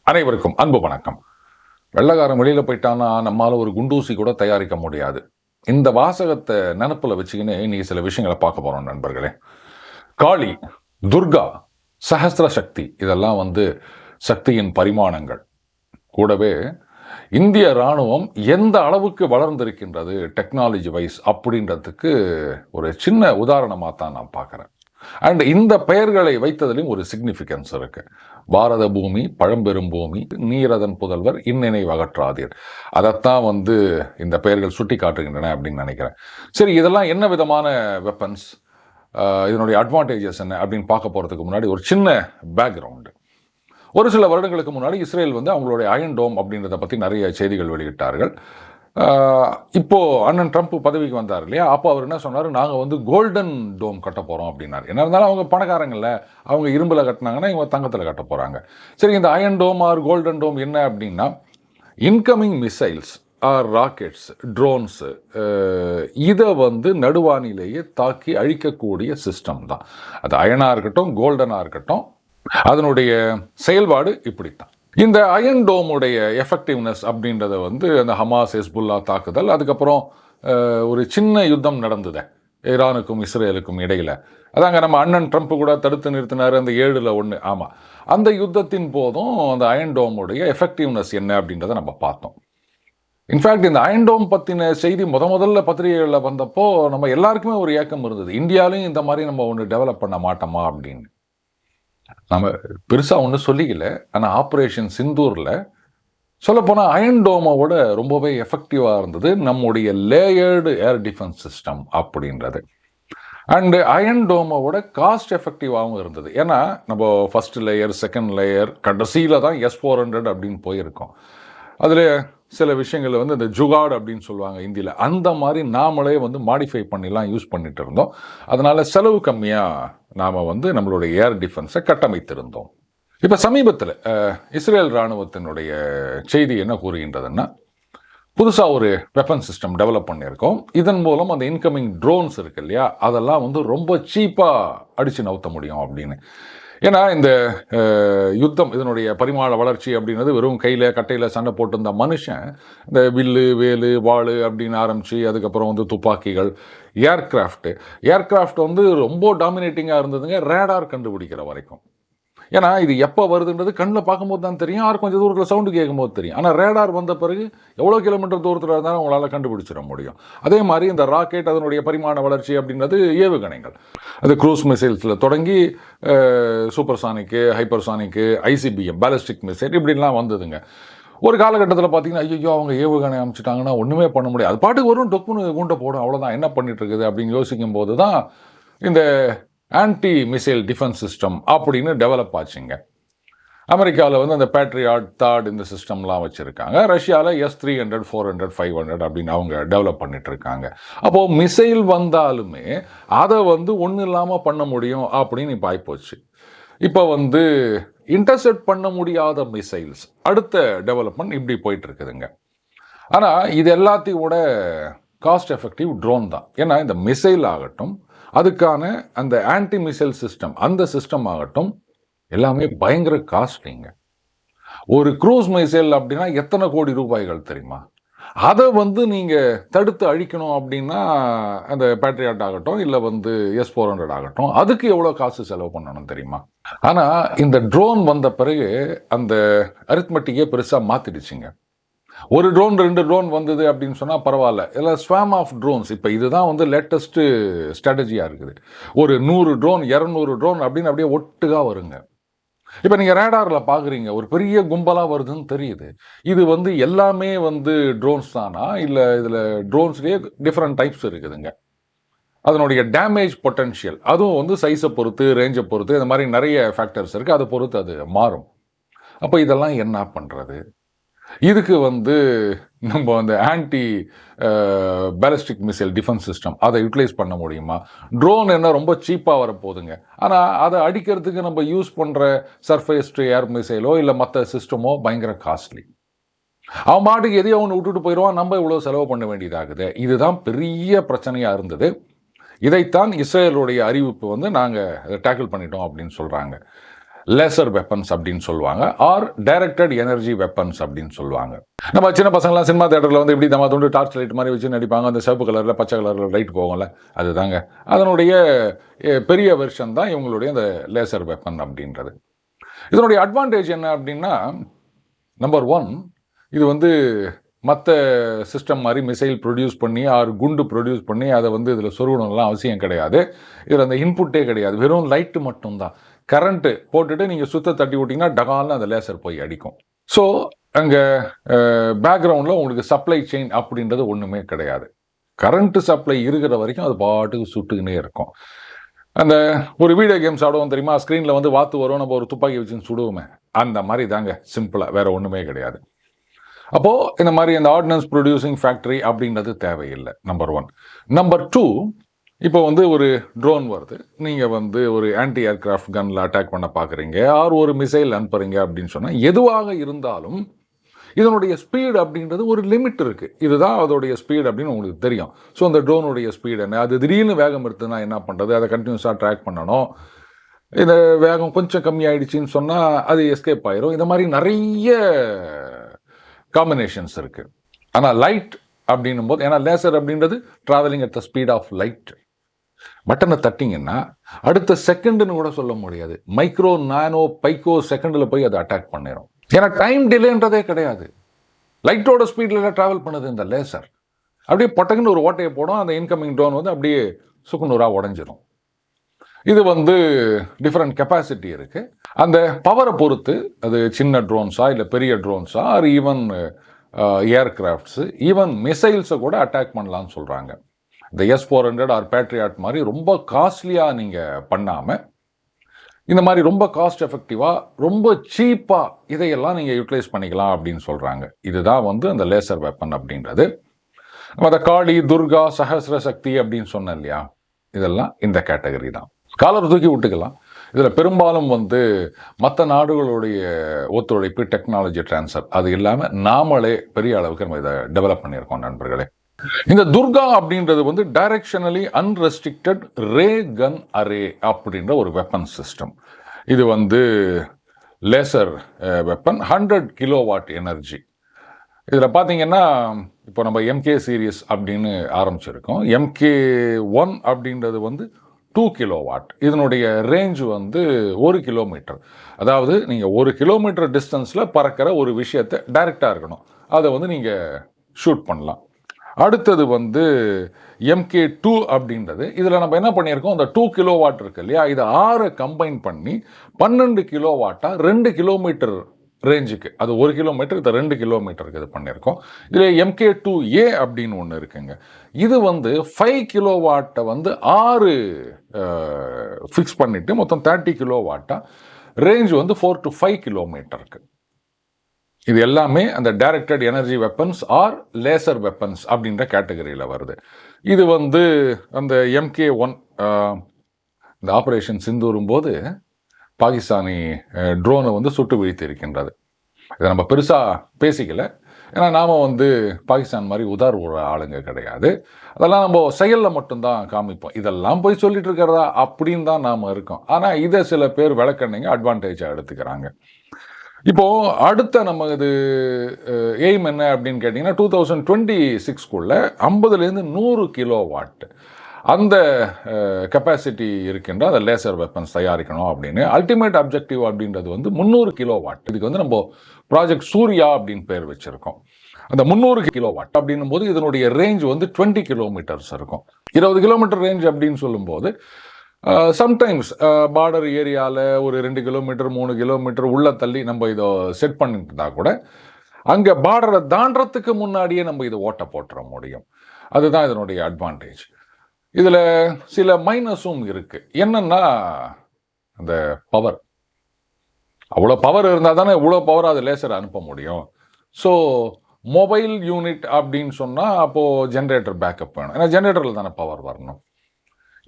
அனைவருக்கும் அன்பு வணக்கம். வெள்ளைக்காரன் வெளியில் போயிட்டான்னா நம்மளால ஒரு குண்டூசி கூட தயாரிக்க முடியாது. இந்த வாசகத்தை நினப்பில் வச்சுக்கின்னு இன்னைக்கு சில விஷயங்களை பார்க்க போகிறோம் நண்பர்களே. காளி, துர்கா, சஹஸ்ர சக்தி இதெல்லாம் சக்தியின் பரிமாணங்கள். கூடவே இந்திய இராணுவம் எந்த அளவுக்கு வளர்ந்திருக்கின்றது டெக்னாலஜி வைஸ் அப்படின்றதுக்கு ஒரு சின்ன உதாரணமாக தான் நான் பார்க்குறேன். அண்ட் இந்த பெயர்களை வைத்ததிலும் ஒரு சிக்னிஃபிகன்ஸ் இருக்கு. பாரத பூமி, பழம்பெரும் பூமி, நீரதன் புதல்வர், இந்நினைவு அகற்றாதீர். அதைத்தான் இந்த பெயர்கள் சுட்டி காட்டுகின்றன அப்படின்னு நினைக்கிறேன். சரி, இதெல்லாம் என்ன விதமான வெப்பன்ஸ், இதனுடைய அட்வான்டேஜஸ் என்ன அப்படின்னு பார்க்க போகிறதுக்கு முன்னாடி ஒரு சின்ன பேக்ரவுண்டு. ஒரு சில வருடங்களுக்கு முன்னாடி இஸ்ரேல் அவங்களுடைய அயன் டோம் அப்படின்றத பற்றி நிறைய செய்திகள் வெளியிட்டார்கள். இப்போ அண்ணன் ட்ரம்ப் பதவிக்கு வந்தார் இல்லையா, அப்போ அவர் என்ன சொன்னார், நாங்கள் கோல்டன் டோம் கட்ட போகிறோம் அப்படின்னாரு. என்ன இருந்தாலும் அவங்க பணக்காரங்கள்ல, அவங்க இரும்பில் கட்டினாங்கன்னா இவங்க தங்கத்தில் கட்ட போகிறாங்க. சரி, இந்த iron dome or golden dome என்ன அப்படின்னா, incoming missiles or rockets, drones, இதை நடுவானிலேயே தாக்கி அழிக்கக்கூடிய சிஸ்டம் தான். அது அயனாக இருக்கட்டும், கோல்டனாக இருக்கட்டும், அதனுடைய செயல்பாடு இப்படித்தான். இந்த அயன் டோமுடைய எஃபெக்டிவ்னஸ் அப்படின்றத அந்த ஹமாஸ், ஹெஸ்புல்லா தாக்குதல், அதுக்கப்புறம் ஒரு சின்ன யுத்தம் நடந்தது ஈரானுக்கும் இஸ்ரேலுக்கும் இடையில். அதாங்க நம்ம அண்ணன் ட்ரம்ப் கூட தடுத்து நிறுத்தினார் அந்த 7-1. ஆமாம், அந்த யுத்தத்தின் போதும் அந்த அயன் டோமுடைய எஃபெக்டிவ்னஸ் என்ன அப்படின்றத நம்ம பார்த்தோம். இன்ஃபேக்ட் இந்த அயன் டோம் பற்றின செய்தி முதல்ல பத்திரிகைகளில் வந்தப்போ நம்ம எல்லாருக்குமே ஒரு ஏக்கம் இருந்தது, இந்தியாவிலையும் இந்த மாதிரி நம்ம ஒன்று டெவலப் பண்ண மாட்டோமா அப்படின்னு. நம்ம பெருசாக ஒன்றும் சொல்லிக்கல. ஆனால் ஆப்ரேஷன் சிந்தூரில் சொல்லப்போனால் அயன் டோமோட ரொம்பவே எஃபெக்டிவாக இருந்தது நம்முடைய லேயர்டு ஏர் டிஃபென்ஸ் சிஸ்டம் அப்படின்றது. அண்டு அயன் டோமோட காஸ்ட் எஃபெக்டிவாகவும் இருந்தது. ஏன்னா நம்ம ஃபர்ஸ்ட் லேயர், செகண்ட் லேயர், கடைசியில் தான் S-400 அப்படின்னு போயிருக்கோம். அதில் சில விஷயங்கள் இந்த ஜுகாட் அப்படின்னு சொல்லுவாங்க இந்தியில், அந்த மாதிரி நாமளே மாடிஃபை பண்ணிலாம் யூஸ் பண்ணிட்டு இருந்தோம். அதனால் செலவு கம்மியாக நாம் நம்மளுடைய ஏர் டிஃபென்ஸை கட்டமைத்திருந்தோம். இப்போ சமீபத்தில் இஸ்ரேல் இராணுவத்தினுடைய செய்தி என்ன கூறுகின்றதுன்னா, புதுசாக ஒரு வெப்பன் சிஸ்டம் டெவலப் பண்ணியிருக்கோம். இதன் மூலம் அந்த இன்கமிங் ட்ரோன்ஸ் இருக்கு இல்லையா, அதெல்லாம் ரொம்ப சீப்பாக அடித்து நவுத்த முடியும் அப்படின்னு. ஏன்னா இந்த யுத்தம், இதனுடைய பரிமாண வளர்ச்சி அப்படின்றது வெறும் கையில் கட்டையில் சண்டை போட்டிருந்த மனுஷன் இந்த வில்லு, வேலு, வாள் அப்படின்னு ஆரம்பித்து அதுக்கப்புறம் துப்பாக்கிகள், ஏர்கிராஃப்ட் ரொம்ப டாமினேட்டிங்காக இருந்ததுங்க ரேடார் கண்டுபிடிக்கிற வரைக்கும். ஏன்னா இது எப்போ வருதுன்றது கண்ணில் பார்க்கும்போது தான் தெரியும், யார் கொஞ்சம் தூரத்தில் சவுண்டு கேட்கும்போது தெரியும். ஆனால் ரேடார் வந்த பிறகு எவ்வளோ கிலோமீட்டர் தூரத்தில் இருந்தாலும் உங்களால் கண்டுபிடிச்சிட முடியும். அதே மாதிரி இந்த ராக்கெட், அதனுடைய பரிமாண வளர்ச்சி அப்படின்றது ஏவுகணைகள், அது க்ரூஸ் மிசைல்ஸில் தொடங்கி சூப்பர்சானிக்கு, ஹைப்பர்சானிக்கு, ICBM, பேலிஸ்டிக் மிசைல் இப்படிலாம் வந்ததுங்க. ஒரு காலகட்டத்தில் பார்த்தீங்கன்னா, ஐயோ அவங்க ஏவுகணை அமைச்சிட்டாங்கன்னா ஒன்றுமே பண்ண முடியாது, அது பாட்டுக்கு வரும், டொக்குன்னு கூண்டை போடும், அவ்வளோதான், என்ன பண்ணிட்டு இருக்குது அப்படின்னு யோசிக்கும் போது தான் இந்த ஆன்டி மிசைல் டிஃபென்ஸ் சிஸ்டம் அப்படின்னு டெவலப் ஆச்சுங்க. அமெரிக்காவில் அந்த பேட்ரியாட், தாட் இந்த சிஸ்டம்லாம் வச்சுருக்காங்க. ரஷ்யாவில் S-300, 400, 500 அப்படின்னு அவங்க டெவலப் பண்ணிட்டு இருக்காங்க. அப்போது மிசைல் வந்தாலுமே அதை ஒன்றும் இல்லாமல் பண்ண முடியும் அப்படின்னு இப்போ ஆகிப்போச்சு. இப்போ இன்டர்செப்ட் பண்ண முடியாத மிசைல்ஸ் அடுத்த டெவலப்மெண்ட் இப்படி போயிட்டு இருக்குதுங்க. ஆனால் இது எல்லாத்தையும் கூட காஸ்ட் எஃபெக்டிவ் ட்ரோன் தான். ஏன்னா இந்த மிசைல் ஆகட்டும், அதுக்கான அந்த ஆன்டி மிசைல் சிஸ்டம், அந்த சிஸ்டம் ஆகட்டும், எல்லாமே பயங்கர காஸ்ட்லிங்க. ஒரு க்ரூஸ் மிசைல் அப்படின்னா எத்தனை கோடி ரூபாய்கள் தெரியுமா? அதை நீங்கள் தடுத்து அழிக்கணும் அப்படின்னா அந்த பேட்ரியாட் ஆகட்டும், இல்லை S-400 ஆகட்டும், அதுக்கு எவ்வளோ காசு செலவு பண்ணணும் தெரியுமா? ஆனால் இந்த ட்ரோன் வந்த பிறகு அந்த அரித்மெட்டிக்கே பெருசாக மாற்றிடுச்சுங்க. ஒரு ட்ரோன் 2 ட்ரோன் வந்தது அப்படின்னு சொன்னால் பரவாயில்ல, இல்லை ஸ்வாம் ஆஃப் ட்ரோன்ஸ். இப்போ இதுதான் லேட்டஸ்ட்டு ஸ்ட்ராட்டஜியாக இருக்குது. ஒரு 100 ட்ரோன், 200 ட்ரோன் அப்படின்னு அப்படியே ஒட்டுக்காக வருங்க. இப்போ நீங்கள் ரேடாரில் பார்க்குறீங்க, ஒரு பெரிய கும்பலாக வருதுன்னு தெரியுது. இது எல்லாமே ட்ரோன்ஸ் தானா, இல்லை இதில் ட்ரோன்ஸ்லேயே டிஃப்ரெண்ட் டைப்ஸ் இருக்குதுங்க. அதனுடைய டேமேஜ் பொட்டன்ஷியல் அதுவும் சைஸை பொறுத்து, ரேஞ்சை பொறுத்து, இந்த மாதிரி நிறைய ஃபேக்டர்ஸ் இருக்குது, அதை பொறுத்து அது மாறும். அப்போ இதெல்லாம் என்ன பண்ணுறது? இதுக்கு நம்ம அந்த anti ballistic missile defence system அதை யூட்டிலைஸ் பண்ண முடியுமா? ட்ரோன் என்ன ரொம்ப சீப்பாக வரப்போகுதுங்க. ஆனால் அதை அடிக்கிறதுக்கு நம்ம யூஸ் பண்ணுற சர்ஃபேஸ் டு ஏர் மிசைலோ இல்லை மற்ற சிஸ்டமோ பயங்கர காஸ்ட்லி. அவன் பாட்டுக்கு எதையோ ஒன்று விட்டுட்டு போயிடுவான், நம்ம இவ்வளோ செலவு பண்ண வேண்டியதாகுது. இதுதான் பெரிய பிரச்சனையாக இருந்தது. இதைத்தான் இஸ்ரேலுடைய அறிவிப்பு வந்து நாங்கள் அதை டேக்கிள் பண்ணிட்டோம் அப்படின்னு சொல்கிறாங்க. லேசர் வெப்பன்ஸ் அப்படின்னு சொல்லுவாங்க, ஆர் டைரக்டட் எனர்ஜி வெப்பன்ஸ் அப்படின்னு சொல்லுவாங்க. நம்ம சின்ன பசங்களாம் சினிமா தேட்டரில் வந்து எப்படி நம்ம துண்டு டார்ச் லைட் மாதிரி வச்சு நடிப்பாங்க, அந்த சிவப்பு கலரில் பச்சை கலரில் லைட் போகும்ல, அதுதாங்க அதனுடைய பெரிய வெர்ஷன் தான் இவங்களுடைய அந்த லேசர் வெப்பன் அப்படின்றது. இதனுடைய அட்வான்டேஜ் என்ன அப்படின்னா, நம்பர் 1, இது வந்து மற்ற சிஸ்டம் மாதிரி மிசைல் ப்ரொடியூஸ் பண்ணி ஆறு குண்டு ப்ரொடியூஸ் பண்ணி அதை வந்து இதில் சொருகணும்லாம் அவசியம் கிடையாது. இதில் அந்த இன்புட்டே கிடையாது, வெறும் லைட்டு மட்டும்தான். கரண்ட்டு போட்டுட்டு நீங்கள் சுத்த தட்டி விட்டிங்கன்னா டகால்னு அந்த லேசர் போய் அடிக்கும். ஸோ அங்கே பேக்ரவுண்டில் உங்களுக்கு சப்ளை செயின் அப்படின்றது ஒன்றுமே கிடையாது. கரண்ட்டு சப்ளை இருக்கிற வரைக்கும் அது பாட்டுக்கு சுட்டுக்கினே இருக்கும். அந்த ஒரு வீடியோ கேம்ஸ் ஆடுவோம் தெரியுமா, ஸ்க்ரீனில் வந்து வாத்து வரும், நம்ம ஒரு துப்பாக்கி வச்சுன்னு சுடுவோமே, அந்த மாதிரி தாங்க, சிம்பிளாக, வேறு ஒன்றுமே கிடையாது. அப்போது இந்த மாதிரி அந்த ஆர்டினன்ஸ் ப்ரொடியூசிங் ஃபேக்ட்ரி அப்படின்றது தேவையில்லை, நம்பர் 1. நம்பர் 2, இப்போ வந்து ஒரு ட்ரோன் வருது, நீங்கள் வந்து ஒரு ஆன்டி ஏர்கிராஃப்ட் கன்னில் அட்டாக் பண்ண பார்க்குறீங்க, ஆர் ஒரு மிசைல் அனுப்புறீங்க அப்படின்னு சொன்னால், எதுவாக இருந்தாலும் இதனுடைய ஸ்பீடு அப்படின்றது ஒரு லிமிட் இருக்குது. இதுதான் அதோடைய ஸ்பீடு அப்படின்னு உங்களுக்கு தெரியும். ஸோ அந்த ட்ரோனுடைய ஸ்பீடு என்ன, அது திடீர்னு வேகம் எடுத்துன்னா என்ன பண்ணுறது, அதை கண்டினியூஸாக ட்ராக் பண்ணணும். இந்த வேகம் கொஞ்சம் கம்மியாயிடுச்சின்னு சொன்னால் அது எஸ்கேப் ஆயிரும். இந்த மாதிரி நிறைய காம்பினேஷன்ஸ் இருக்குது. ஆனால் லைட் அப்படின்னும் போது, ஏன்னா லேசர் அப்படின்றது travelling at the speed of light, பட்டனை தட்டிங்கன்னா அடுத்த செகண்டுன்னு கூட சொல்ல முடியாது, மைக்ரோ நானோ பைக்கோ செகண்டில் போய் அதை அட்டாக் பண்ணிடும். ஏன்னா டைம் டிலேன்றதே கிடையாது, லைட்டோட ஸ்பீடில் ட்ராவல் பண்ணுது இந்த லேசர். அப்படியே பொட்டக்குன்னு ஒரு ஓட்டையை போடும், அந்த இன்கமிங் ட்ரோன் வந்து அப்படியே சுக்குநூறாக உடஞ்சிடும். இது வந்து டிஃப்ரெண்ட் கெப்பாசிட்டி இருக்குது. அந்த பவரை பொறுத்து அது சின்ன ட்ரோன்ஸா இல்லை பெரிய ட்ரோன்ஸா, ஆர் ஈவன் ஏர்கிராஃப்ட்ஸு, ஈவன் மிசைல்ஸை கூட அட்டாக் பண்ணலான்னு சொல்கிறாங்க. இந்த S-400 ஆர் பேட்ரியாட் மாதிரி ரொம்ப காஸ்ட்லியாக நீங்கள் பண்ணாமல், இந்த மாதிரி ரொம்ப காஸ்ட் எஃபெக்டிவாக ரொம்ப சீப்பாக இதையெல்லாம் நீங்கள் யூட்டிலைஸ் பண்ணிக்கலாம் அப்படின்னு சொல்கிறாங்க. இதுதான் வந்து அந்த லேசர் வெப்பன் அப்படின்றது. நம்ம அந்த காளி, துர்கா, சஹஸ்ர சக்தி அப்படின்னு சொன்னேன் இல்லையா, இதெல்லாம் இந்த கேட்டகரி தான். காலர் தூக்கி விட்டுக்கலாம். இதில் பெரும்பாலும் வந்து மற்ற நாடுகளுடைய ஒத்துழைப்பு, டெக்னாலஜி ட்ரான்ஸ்ஃபர், அது இல்லாமல் நாமளே பெரிய அளவுக்கு நம்ம இதை டெவலப் பண்ணியிருக்கோம் நண்பர்களே. இந்த துர்கா அப்படின்றது வந்து டைரக்ஷனலி அன்ரெஸ்ட்ரிக்டட் ரே கன் அரே அப்படின்ற ஒரு வெப்பன் சிஸ்டம். இது வந்து லேசர் வெப்பன், 100 கிலோவாட் எனர்ஜி. இதில் பார்த்தீங்கன்னா இப்போ நம்ம MK சீரீஸ் அப்படின்னு ஆரம்பிச்சிருக்கோம். MK1 அப்படின்றது வந்து 2 கிலோவாட். இதனுடைய ரேஞ்ச் வந்து 1 கிலோமீட்டர். அதாவது நீங்கள் 1 கிலோமீட்டர் டிஸ்டன்ஸில் பறக்கிற ஒரு விஷயத்தை டைரெக்டாக இருக்கணும், அதை வந்து நீங்கள் ஷூட் பண்ணலாம். அடுத்தது வந்து MK2 அப்படின்றது, இதில் நம்ம என்ன பண்ணியிருக்கோம், அந்த 2 கிலோவாட் இருக்கு இல்லையா, இதை 6 கம்பைன் பண்ணி 12 கிலோவாட்டாக 2 கிலோமீட்டர் ரேஞ்சுக்கு, அது 1 கிலோமீட்டர், இது 2 கிலோமீட்டருக்கு இது பண்ணியிருக்கோம். இதில் MK2A அப்படின்னு ஒன்று இருக்குங்க. இது வந்து 5 கிலோவாட்டை வந்து 6 ஃபிக்ஸ் பண்ணிவிட்டு மொத்தம் 30 கிலோவாட்டாக, ரேஞ்ச் வந்து 4 to 5 கிலோமீட்டருக்கு. இது எல்லாமே அந்த directed energy weapons or laser weapons அப்படின்ற கேட்டகரியில் வருது. இது வந்து அந்த MK1 இந்த ஆப்ரேஷன் சிந்தூரும் போது பாகிஸ்தானி ட்ரோனை வந்து சுட்டு வீழ்த்தி இருக்கின்றது. இதை நம்ம பெருசாக பேசிக்கல, ஏன்னா நாம் வந்து பாகிஸ்தான் மாதிரி உதார்வு ஆளுங்க கிடையாது. அதெல்லாம் நம்ம செயலில் மட்டும்தான் காமிப்போம். இதெல்லாம் போய் சொல்லிட்டு இருக்கிறதா அப்படின்னு தான் நாம் இருக்கோம். ஆனால் இதை சில பேர் விளக்கண்ணைங்க அட்வான்டேஜாக எடுத்துக்கிறாங்க. இப்போது அடுத்த நம்ம இது எய்ம் என்ன அப்படின்னு கேட்டிங்கன்னா, 2026க்குள்ளே 50லேருந்து 100 கிலோவாட் அந்த கெப்பாசிட்டி இருக்கின்ற அந்த லேசர் வெப்பன்ஸ் தயாரிக்கணும் அப்படின்னு. அல்டிமேட் அப்ஜெக்டிவ் அப்படின்றது வந்து 300 கிலோவாட். இதுக்கு வந்து நம்ம ப்ராஜெக்ட் சூர்யா அப்படின்னு பேர் வச்சுருக்கோம். அந்த 300 கிலோவாட் அப்படின்னும் போது இதனுடைய ரேஞ்ச் வந்து 20 கிலோமீட்டர்ஸ் இருக்கும். 20 கிலோமீட்டர் ரேஞ்ச் அப்படின்னு சொல்லும்போது சம்டைம்ஸ் பார்டர் ஏரியாவில் ஒரு 2 கிலோமீட்டர் 3 கிலோமீட்டர் உள்ள தள்ளி நம்ம இதை செட் பண்ணிட்டு கூட அங்கே பார்டரை தாண்டறதுக்கு முன்னாடியே நம்ம இதை ஓட்ட போட்டுற முடியும். அதுதான் இதனுடைய அட்வான்டேஜ். இதில் சில மைனஸும் இருக்குது. என்னன்னா, அந்த பவர், அவ்வளோ பவர் இருந்தால் தானே இவ்வளோ பவர் அது லேசர் அனுப்ப முடியும். ஸோ மொபைல் யூனிட் அப்படின்னு சொன்னால் அப்போது ஜென்ரேட்டர் பேக்கப் வேணும், ஏன்னா ஜென்ரேட்டரில் தானே பவர் வரணும்.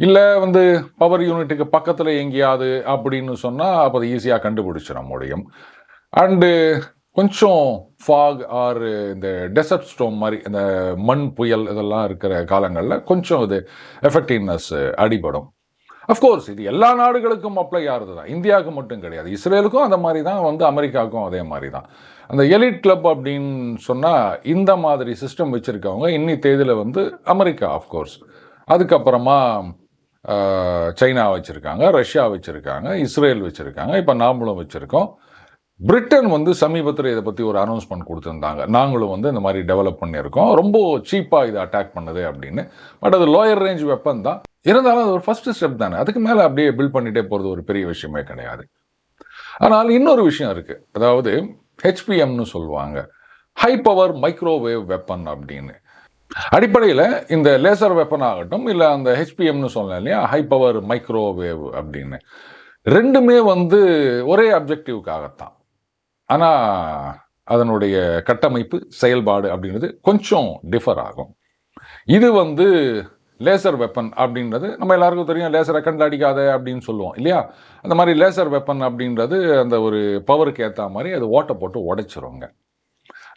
இல்லை வந்து பவர் யூனிட்டுக்கு பக்கத்தில் எங்கேயாவது அப்படின்னு சொன்னால் அப்போ அதை ஈஸியாக கண்டுபிடிச்சிட முடியும். அண்டு கொஞ்சம் ஃபாக் ஆர் இந்த டெசர்ட் ஸ்டோம் மாதிரி இந்த மண் புயல் இதெல்லாம் இருக்கிற காலங்களில் கொஞ்சம் இது எஃபெக்டிவ்னஸ் அடிபடும். அஃப்கோர்ஸ் இது எல்லா நாடுகளுக்கும் அப்ளை ஆகுது தான், இந்தியாவுக்கு மட்டும் கிடையாது. இஸ்ரேலுக்கும் அந்த மாதிரி தான், அமெரிக்காவுக்கும் அதே மாதிரி தான். அந்த எலிட் கிளப் அப்படின்னு சொன்னால் இந்த மாதிரி சிஸ்டம் வச்சுருக்கவங்க இன்னி தேதியில் அமெரிக்கா ஆஃப்கோர்ஸ், அதுக்கப்புறமா சைனா வச்சுருக்காங்க, ரஷ்யா வச்சுருக்காங்க, இஸ்ரேல் வச்சுருக்காங்க, இப்போ நாமளும் வச்சுருக்கோம். பிரிட்டன் சமீபத்தில் இதை பற்றி ஒரு அனௌன்ஸ்மெண்ட் கொடுத்துருந்தாங்க, நாங்களும் இந்த மாதிரி டெவலப் பண்ணியிருக்கோம், ரொம்ப சீப்பாக இதை அட்டாக் பண்ணுது அப்படின்னு. பட் அது லோயர் ரேஞ்ச் வெப்பன் தான், இருந்தாலும் அது ஒரு ஃபர்ஸ்ட் ஸ்டெப் தானே, அதுக்கு மேலே அப்படியே பில்ட் பண்ணிகிட்டே போகிறது ஒரு பெரிய விஷயமே கிடையாது. ஆனால் இன்னொரு விஷயம் இருக்குது, அதாவது ஹெச்பிஎம்னு சொல்லுவாங்க, ஹை பவர் மைக்ரோவேவ் வெப்பன் அப்படின்னு. அடிப்படையில் இந்த லேசர் வெப்பன் ஆகட்டும் இல்லை அந்த ஹெச்பிஎம்னு சொல்லலாம் இல்லையா, ஹை பவர் மைக்ரோவேவ் அப்படின்னு, ரெண்டுமே ஒரே அப்ஜெக்டிவ்காகத்தான். ஆனால் அதனுடைய கட்டமைப்பு செயல்பாடு அப்படின்றது கொஞ்சம் டிஃபர் ஆகும். இது லேசர் வெப்பன் அப்படின்றது நம்ம எல்லாருக்கும் தெரியும், லேசரை கண்டு அடிக்காத அப்படின்னு சொல்லுவோம் இல்லையா. அந்த மாதிரி லேசர் வெப்பன் அப்படின்றது அந்த ஒரு பவருக்கு ஏற்ற மாதிரி அது ஓட்டை போட்டு உடைச்சிருவாங்க.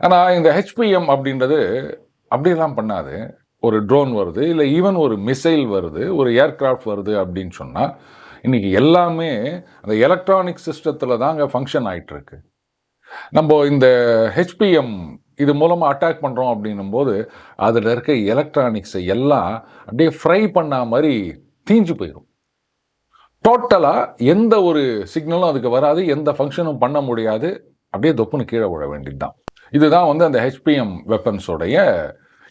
ஆனால் இந்த ஹெச்பிஎம் அப்படின்றது அப்படியெல்லாம் பண்ணாது. ஒரு ட்ரோன் வருது, இல்லை ஈவன் ஒரு மிசைல் வருது, ஒரு ஏர்கிராஃப்ட் வருது அப்படின்னு சொன்னால் இன்றைக்கி எல்லாமே அந்த எலக்ட்ரானிக் சிஸ்டத்தில் தாங்க ஃபங்க்ஷன் ஆகிட்டுருக்கு. நம்ம இந்த ஹெச்பிஎம் இது மூலமாக அட்டாக் பண்ணுறோம் அப்படின்னும் போது அதில் இருக்க எலக்ட்ரானிக்ஸை எல்லாம் அப்படியே ஃப்ரை பண்ண மாதிரி தீஞ்சு போயிடும். டோட்டலாக எந்த ஒரு சிக்னலும் அதுக்கு வராது, எந்த ஃபங்க்ஷனும் பண்ண முடியாது, அப்படியே தொப்புன்னு கீழே விழ வேண்டியது தான். இதுதான் அந்த ஹெச்பிஎம் வெப்பன்ஸோடைய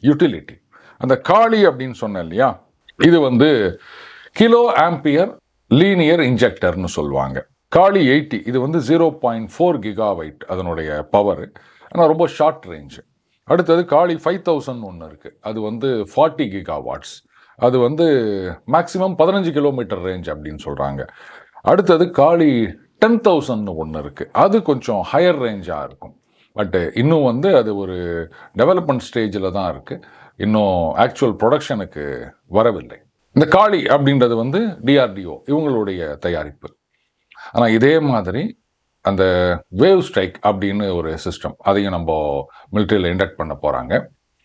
யூட்டிலிட்டி. அந்த காளி அப்படின்னு சொன்னேன் இல்லையா, இது கிலோ ஆம்பியர் லீனியர் இன்ஜெக்டர்னு சொல்லுவாங்க. காளி 80 இது 0.4 கிகாவைட் அதனுடைய பவர், ஆனால் ரொம்ப ஷார்ட் ரேஞ்சு. அடுத்தது காளி 5000 ஒன்று இருக்குது, அது 40 கிகாவாட்ஸ், அது மேக்ஸிமம் 15 கிலோமீட்டர் ரேஞ்ச் அப்படின்னு சொல்கிறாங்க. அடுத்தது காளி 10,000 ஒன்று இருக்குது, அது கொஞ்சம் ஹையர் ரேஞ்சாக இருக்கும். பட்டு இன்னும் அது ஒரு டெவலப்மெண்ட் ஸ்டேஜில் தான் இருக்குது, இன்னும் ஆக்சுவல் ப்ரொடக்ஷனுக்கு வரவில்லை. இந்த காளி அப்படின்றது டிஆர்டிஓ இவங்களுடைய தயாரிப்பு. ஆனால் இதே மாதிரி அந்த வேவ் ஸ்ட்ரைக் அப்படின்னு ஒரு சிஸ்டம், அதையும் நம்ம மிலிட்ரியில் இண்டக்ட் பண்ண போகிறாங்க.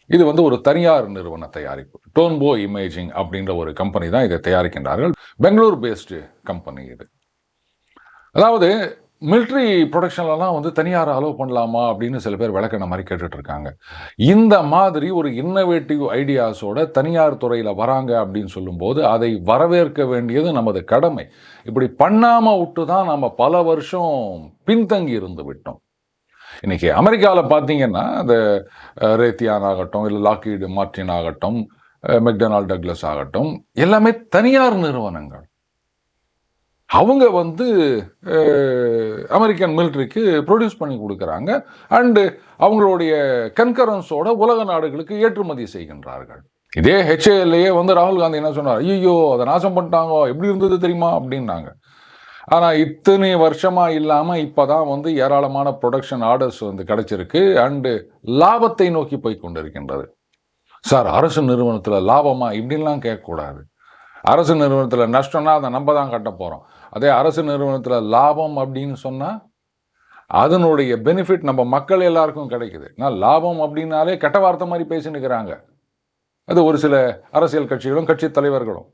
இது ஒரு தனியார் நிறுவன தயாரிப்பு, டோன்போ இமேஜிங் அப்படின்ற ஒரு கம்பெனி தான் இதை தயாரிக்கின்றார்கள். பெங்களூர் பேஸ்டு கம்பெனி இது. அதாவது மிலிட்ரி ப்ரொடக்ஷன்லாம் தனியார் அலோவ் பண்ணலாமா அப்படின்னு சில பேர் விளக்கின மாதிரி கேட்டுட்ருக்காங்க. இந்த மாதிரி ஒரு இன்னோவேட்டிவ் ஐடியாஸோட தனியார் துறையில் வராங்க அப்படின்னு சொல்லும்போது அதை வரவேற்க வேண்டியது நமது கடமை. இப்படி பண்ணாமல் விட்டு தான் நம்ம பல வருஷம் பின்தங்கி இருந்து விட்டோம். இன்றைக்கி அமெரிக்காவில் பார்த்தீங்கன்னா அந்த ரேத்தியான் ஆகட்டும், இல்லை லாக்ஹீட் மார்டின் ஆகட்டும், மெக்டொனால்ட் டக்ளஸ் ஆகட்டும், எல்லாமே தனியார் நிறுவனங்கள். அவங்க அமெரிக்கன் மிலிட்ரிக்கு ப்ரொடியூஸ் பண்ணி கொடுக்குறாங்க அண்டு அவங்களுடைய கன்கரன்ஸோட உலக நாடுகளுக்கு ஏற்றுமதி செய்கின்றார்கள். இதே ஹெச்ஏஎல்லையே ராகுல் காந்தி என்ன சொன்னார், ஐயோ அதை நாசம் பண்ணிட்டாங்க, எப்படி இருந்தது தெரியுமா அப்படின்னாங்க. ஆனால் இத்தனை வருஷமாக இல்லாமல் இப்போ தான் ஏராளமான ப்ரொடக்ஷன் ஆர்டர்ஸ் கிடைச்சிருக்கு அண்டு லாபத்தை நோக்கி போய் கொண்டிருக்கின்றது. சார் அரசு நிறுவனத்தில் லாபமா இப்படின்லாம் கேட்கக்கூடாது. அரசு நிறுவனத்தில் நஷ்டம்னா அதை நம்ம தான் கட்ட போகிறோம். அதே அரசு நிறுவனத்தில் லாபம் அப்படின்னு சொன்னால் அதனுடைய பெனிஃபிட் நம்ம மக்கள் எல்லாருக்கும் கிடைக்குது. நான் லாபம் அப்படின்னாலே கெட்ட வார்த்தை மாதிரி பேசினுக்கிறாங்க அது ஒரு சில அரசியல் கட்சிகளும் கட்சி தலைவர்களும்.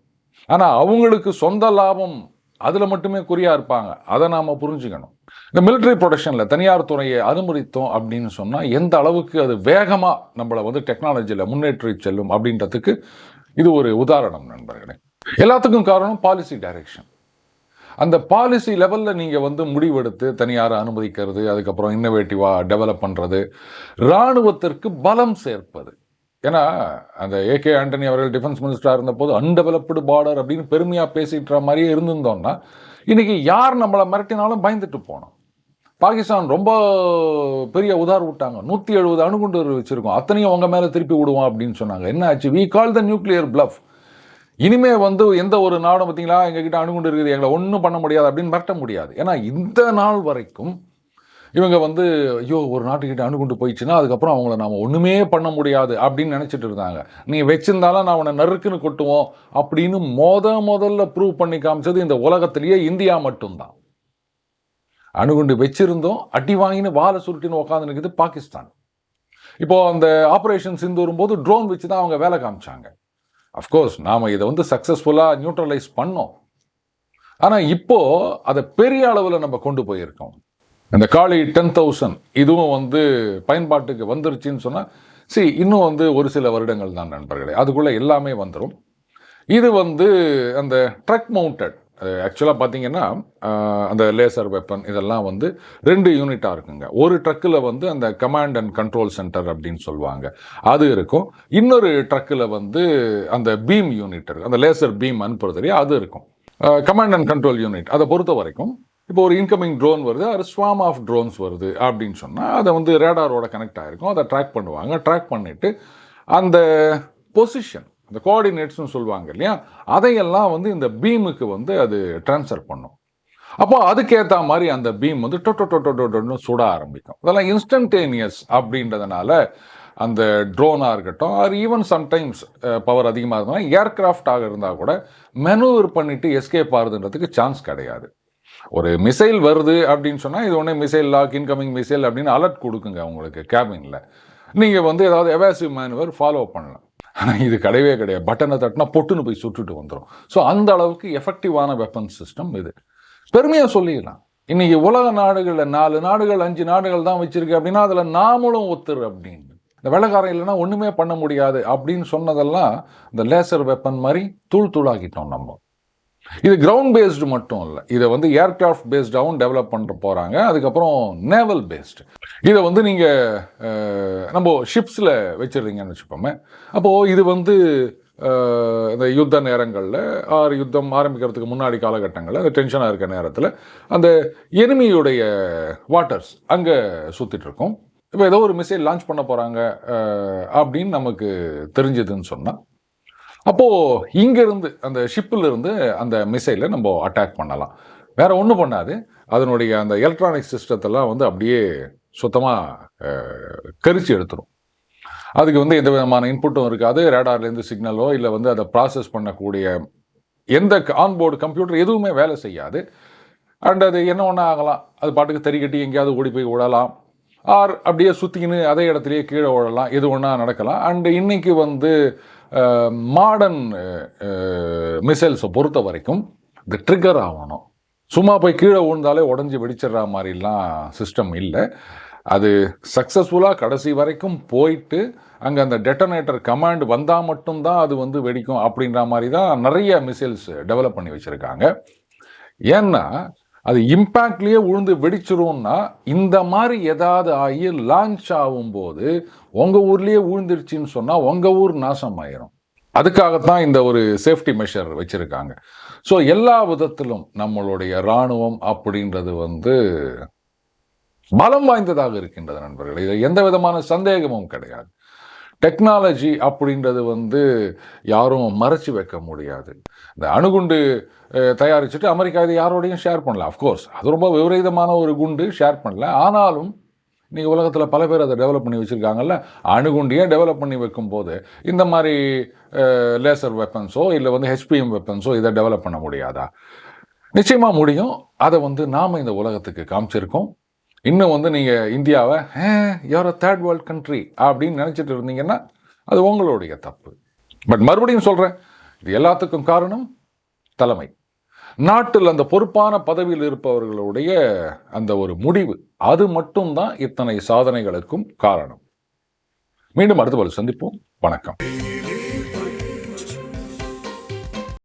ஆனால் அவங்களுக்கு சொந்த லாபம் அதில் மட்டுமே குறியாக இருப்பாங்க. அதை நாம் புரிஞ்சுக்கணும். இந்த மிலிட்ரி ப்ரொடக்ஷனில் தனியார் துறையை அனுமதித்தோம் அப்படின்னு சொன்னால் எந்த அளவுக்கு அது வேகமாக நம்மளை டெக்னாலஜியில் முன்னேற்றி செல்லும் அப்படின்றதுக்கு இது ஒரு உதாரணம் நண்பர்களே. எல்லாத்துக்கும் காரணம் பாலிசி டைரக்ஷன். அந்த பாலிசி லெவலில் நீங்கள் முடிவெடுத்து தனியாரை அனுமதிக்கிறது, அதுக்கப்புறம் இன்னோவேட்டிவாக டெவலப் பண்ணுறது, இராணுவத்திற்கு பலம் சேர்ப்பது. ஏன்னா அந்த ஏகே ஆண்டனி அவர்கள் டிஃபென்ஸ் மினிஸ்டராக இருந்தபோது அன்டெவலப்டு பார்டர் அப்படின்னு பெருமையாக பேசிட்டுற மாதிரியே இருந்திருந்தோம்னா இன்றைக்கி யார் நம்மளை மிரட்டினாலும் பயந்துட்டு போனோம். பாகிஸ்தான் ரொம்ப பெரிய உதார் விட்டாங்க, 170 அணுகுண்டு வச்சுருக்கோம், அத்தனையும் அவங்க மேலே திருப்பி விடுவோம் அப்படின்னு சொன்னாங்க. என்ன ஆச்சு? We call the nuclear bluff. இனிமே எந்த ஒரு நாடும் பார்த்தீங்களா எங்ககிட்ட அணுகுண்டு இருக்குது, எங்களை ஒன்றும் பண்ண முடியாது அப்படின்னு மிரட்ட முடியாது. ஏன்னா இந்த நாள் வரைக்கும் இவங்க ஐயோ ஒரு நாட்டுக்கிட்ட அணுகுண்டு போயிடுச்சுன்னா அதுக்கப்புறம் அவங்கள நாம் ஒன்றுமே பண்ண முடியாது அப்படின்னு நினச்சிட்டு இருந்தாங்க. நீங்கள் வச்சிருந்தாலும் நான் அவனை நறுக்குன்னு கொட்டுவோம் அப்படின்னு முதல்ல ப்ரூவ் பண்ணி காமிச்சது இந்த உலகத்திலேயே இந்தியா மட்டும்தான். அணுகுண்டு வச்சிருந்தோம், அடி வாங்கின்னு வாழை சுருட்டின்னு உட்காந்து நிற்குது பாகிஸ்தான். இப்போ அந்த ஆப்ரேஷன் சிந்து வரும்போது ட்ரோன் வச்சு தான் அவங்க வேலை காமிச்சாங்க. அஃப்கோர்ஸ் நாம் இதை வந்து சக்ஸஸ்ஃபுல்லாக நியூட்ரலைஸ் பண்ணோம். ஆனால் இப்போ அதை பெரிய அளவில் நம்ம கொண்டு போயிருக்கோம். இந்த காளி 10,000 இதுவும் வந்து பயன்பாட்டுக்கு வந்துருச்சுன்னு சொன்னால் இன்னும் வந்து ஒரு சில வருடங்கள் தான் நண்பர்களே, அதுக்குள்ளே எல்லாமே வந்துடும். இது வந்து அந்த ட்ரக் மவுண்டட், ஆக்சுவலாக பார்த்தீங்கன்னா அந்த லேசர் வெப்பன் இதெல்லாம் வந்து 2 யூனிட்டாக இருக்குங்க. ஒரு ட்ரக்கில் வந்து அந்த கமாண்ட் அண்ட் கண்ட்ரோல் சென்டர் அப்படின்னு சொல்லுவாங்க, அது இருக்கும். இன்னொரு ட்ரக்கில் வந்து அந்த பீம் யூனிட் இருக்கும், அந்த லேசர் பீம் அனுப்புறது அது இருக்கும். கமாண்ட் அண்ட் கண்ட்ரோல் யூனிட் அதை பொறுத்த வரைக்கும் இப்போ ஒரு இன்கமிங் ட்ரோன் வருது, ஒரு ஸ்வாம் ஆஃப் ட்ரோன்ஸ் வருது அப்படின்னு சொன்னால் அதை வந்து ரேடாரோட கனெக்ட் ஆகிருக்கும். அதை ட்ராக் பண்ணுவாங்க. ட்ராக் பண்ணிவிட்டு அந்த பொசிஷன், அந்த கோஆர்டினேட்ஸ்னு சொல்லுவாங்க இல்லையா, அதையெல்லாம் வந்து இந்த பீமுக்கு வந்து அது ட்ரான்ஸ்ஃபர் பண்ணும். அப்போ அதுக்கேற்ற மாதிரி அந்த பீம் வந்து டொட்டொன்னு சுட ஆரம்பிக்கும். அதெல்லாம் இன்ஸ்டன்டேனியஸ் அப்படின்றதுனால அந்த ட்ரோனாக இருக்கட்டும், ஆர் ஈவன் சம்டைம்ஸ் பவர் அதிகமாக இருந்தால் ஏர்கிராஃப்டாக இருந்தால் கூட மெனூவர் பண்ணிவிட்டு எஸ்கேப் ஆகுதுன்றதுக்கு சான்ஸ் கிடையாது. ஒரு மிசைல் வருது அப்படின்னு சொன்னால் இது ஒன்றே மிசைல் லாக், இன்கமிங் மிசைல் அப்படின்னு அலர்ட் கொடுக்குங்க உங்களுக்கு கேபினில். நீங்கள் வந்து ஏதாவது எவாசிவ் மேனுவர் ஃபாலோ பண்ணலாம். ஆனால் இது கிடையவே கிடையாது. பட்டனை தட்டினா பொட்டுன்னு போய் சுட்டுட்டு வந்துடும். ஸோ அந்த அளவுக்கு எஃபெக்டிவான வெப்பன் சிஸ்டம் இது. பெருமையாக சொல்லிடலாம். இன்னைக்கு உலக நாடுகளில் 4 நாடுகள் 5 நாடுகள் தான் வச்சிருக்கு அப்படின்னா அதில் நாமளும் ஒத்துரு அப்படின்னு. இந்த வெள்ளக்காரன் இல்லைன்னா ஒன்றுமே பண்ண முடியாது அப்படின்னு சொன்னதெல்லாம் இந்த லேசர் வெப்பன் மாதிரி தூளாக்கிட்டோம் நம்ம. இது கிரவுண்ட் பேஸ்டு மட்டும் இல்லை, இதை வந்து ஏர்கிராஃப்ட் பேஸ்டாகவும் டெவலப் பண்ண போகிறாங்க. அதுக்கப்புறம் நேவல் பேஸ்டு. இதை வந்து நீங்கள் நம்ம ஷிப்ஸில் வச்சுருந்தீங்கன்னு வச்சுப்போமே, அப்போது இது வந்து இந்த யுத்த நேரங்களில் ஆர் யுத்தம் ஆரம்பிக்கிறதுக்கு முன்னாடி காலகட்டங்களில் அந்த டென்ஷனாக இருக்க நேரத்தில் அந்த எனிமியுடைய வாட்டர்ஸ் அங்கே சுற்றிட்டுருக்கோம். இப்போ ஏதோ ஒரு மிசைல் லான்ச் பண்ண போகிறாங்க அப்படின்னு நமக்கு தெரிஞ்சதுன்னு சொன்னால், அப்போது இங்கேருந்து அந்த ஷிப்பில் இருந்து அந்த மிசைலை நம்ம அட்டாக் பண்ணலாம். வேறு ஒன்றும் பண்ணாது. அதனுடைய அந்த எலக்ட்ரானிக் சிஸ்டத்தெல்லாம் வந்து அப்படியே சுத்தமாக கரிச்சு எடுத்துரும். அதுக்கு வந்து எந்த விதமான இன்புட்டும் இருக்காது. ரேடார்லேருந்து சிக்னலோ இல்லை வந்து அதை ப்ராசஸ் பண்ணக்கூடிய எந்த ஆன்போர்டு கம்ப்யூட்டர் எதுவுமே வேலை செய்யாது. அண்ட் அது என்ன ஒன்றா ஆகலாம், அது பாட்டுக்கு தறிக்கட்டி எங்கேயாவது ஓடி போய் விடலாம், ஆர் அப்படியே சுற்றிக்கின்னு அதே இடத்துலையே கீழே விடலாம், எது ஒன்றா நடக்கலாம். அண்டு இன்றைக்கி வந்து மாடர்ன் மிசைல்ஸை பொறுத்த வரைக்கும் இந்த ட்ரிகர் ஆகணும். சும்மா போய் கீழே விழுந்தாலே உடஞ்சி வெடிச்சிடுற மாதிரிலாம் சிஸ்டம் இல்லை. அது சக்ஸஸ்ஃபுல்லாக கடைசி வரைக்கும் போயிட்டு அங்கே அந்த டெட்டனேட்டர் கமாண்ட் வந்தால் மட்டும்தான் அது வந்து வெடிக்கும் அப்படின்ற மாதிரி தான் நிறைய மிசைல்ஸ் டெவலப் பண்ணி வச்சுருக்காங்க. ஏன்னா அது இம்பேக்ட்லேயே விழுந்து வெடிச்சிரும்னா இந்த மாதிரி ஏதாவது ஆகி லான்ச் ஆகும்போது உங்கள் ஊர்லேயே விழுந்துருச்சின்னு சொன்னால் உங்கள் ஊர் நாசம் ஆயிரும். அதுக்காகத்தான் இந்த ஒரு சேஃப்டி மெஷர் வச்சுருக்காங்க. ஸோ எல்லா விதத்திலும் நம்மளுடைய இராணுவம் அப்படின்றது வந்து பலம் வாய்ந்ததாக இருக்கின்றது நண்பர்கள். இது எந்த விதமான சந்தேகமும் கிடையாது. டெக்னாலஜி அப்படின்றது வந்து யாரும் மறைச்சி வைக்க முடியாது. இந்த அணுகுண்டு தயாரிச்சுட்டு அமெரிக்கா இதை யாரோடையும் ஷேர் பண்ணல. அஃப்கோர்ஸ் அது ரொம்ப விபரீதமான ஒரு குண்டு, ஷேர் பண்ணல. ஆனாலும் இன்றைக்கி உலகத்தில் பல பேர் அதை டெவலப் பண்ணி வச்சுருக்காங்கல்ல. அணுகுண்டியே டெவலப் பண்ணி வைக்கும்போது இந்த மாதிரி லேசர் வெப்பன்ஸோ இல்லை வந்து ஹெச்பிஎம் வெப்பன்ஸோ இதை டெவலப் பண்ண முடியாதா? நிச்சயமாக முடியும். அதை வந்து நாம் இந்த உலகத்துக்கு காமிச்சிருக்கோம். இன்னும் வந்து நீங்கள் இந்தியாவை யாரோ தேர்ட் வேர்ல்ட் கண்ட்ரி அப்படின்னு நினச்சிட்டு இருந்தீங்கன்னா அது உங்களுடைய தப்பு. பட் மறுபடியும் சொல்கிறேன், இது எல்லாத்துக்கும் காரணம் தலைமை. நாட்டில் அந்த பொறுப்பான பதவியில் இருப்பவர்களுடைய அந்த ஒரு முடிவு, அது மட்டும்தான் இத்தனை சாதனைகளுக்கும் காரணம். மீண்டும் அடுத்த போல சந்திப்போம். வணக்கம்.